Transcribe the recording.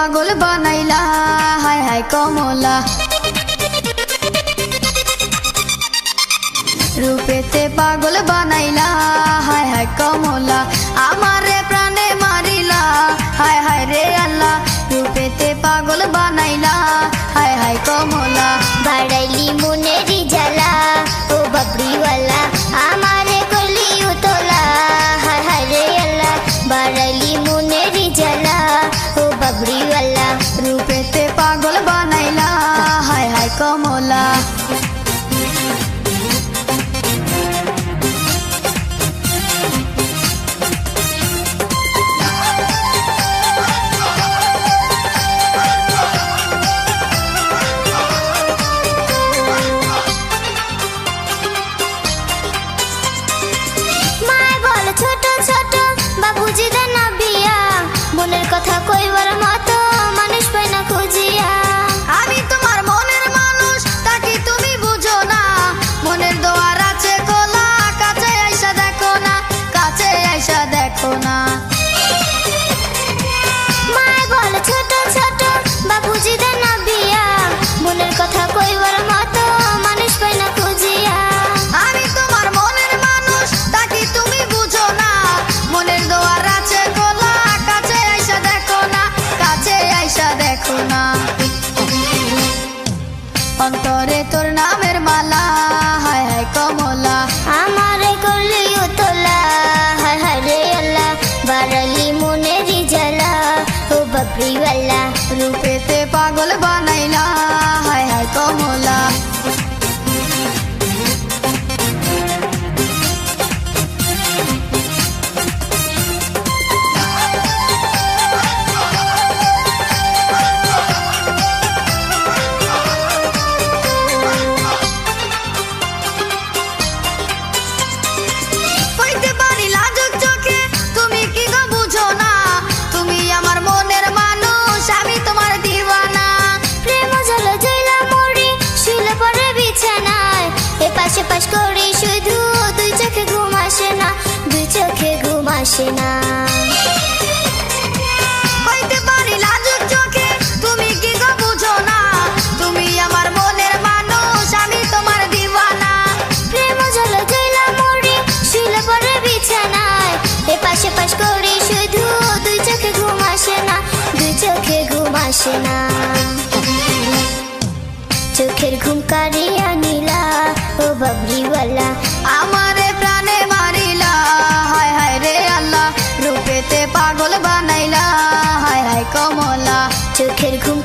পাগল বানাইলা হায় হায় কমলা রূপেতে পাগল বানাইলা হায় হায় কমলা আমারে প্রাণে মারিলা হায় হায় রে আল্লাহ রূপেতে পাগল বানাইলা হায় হায় কমলা বাড়াইলি মনেরি জ্বালা ও বাবরিওয়ালা আমারে করলি উতলা হায় হায় রে আল্লাহ বাড়াইলি মনেরি জ্বালা ও বাবরিওয়ালা রূপেতে পাগল বানাইলা হায় হায় কমলা কথা কইবার মতো মানুষ পাই না খুঁজিয়া আমি তোমার মনের মানুষ তাকে তুমি বুঝো না মনের দোয়ার আছে খোলা কাছে আইসা দেখো না কাছে আইসা দেখো না মায় বলে ছোট ছোট বাবুজি দেন না বিয়া মনের কথা কইবার মতো মানুষ পাই না খুঁজিয়া আমি তোমার মনের মানুষ তাকে তুমি বুঝো না মনের দোয়ার আছে খোলা কাছে আইসা দেখো না কাছে আইসা দেখো না অন্তরে তোর নামের মালা হায় হায় কমলা আমারে করলি উতলা হায় হায় রে আল্লাহ বাড়ালি মনেরি জ্বালা ও বাবরিওয়ালা রূপেতে পাগল বানাইলা হায় হায় কমলা পাশ করি শুধু দুই চোখে ঘুম আসে না দুই চোখে ঘুম আসে না হইতে পারি লাজুক চোখে তুমি কি গো বুঝো না তুমি আমার মনের মানুষ আমি তোমার দিওয়ানা প্রেম জলে জয়লা মরি শুলে পরে বিছানায় পাশে পাশ করি শুধু দুই চোখে ঘুম আসে না দুই চোখে ঘুম আসে না চোখের ঘুম কারিয়া নীলা ও বাবরিওয়ালা আমারে প্রাণে মারিলা হায় হায় রে আল্লাহ রূপেতে পাগল বানাইলা হায় হায় কমলা চোখের ঘুম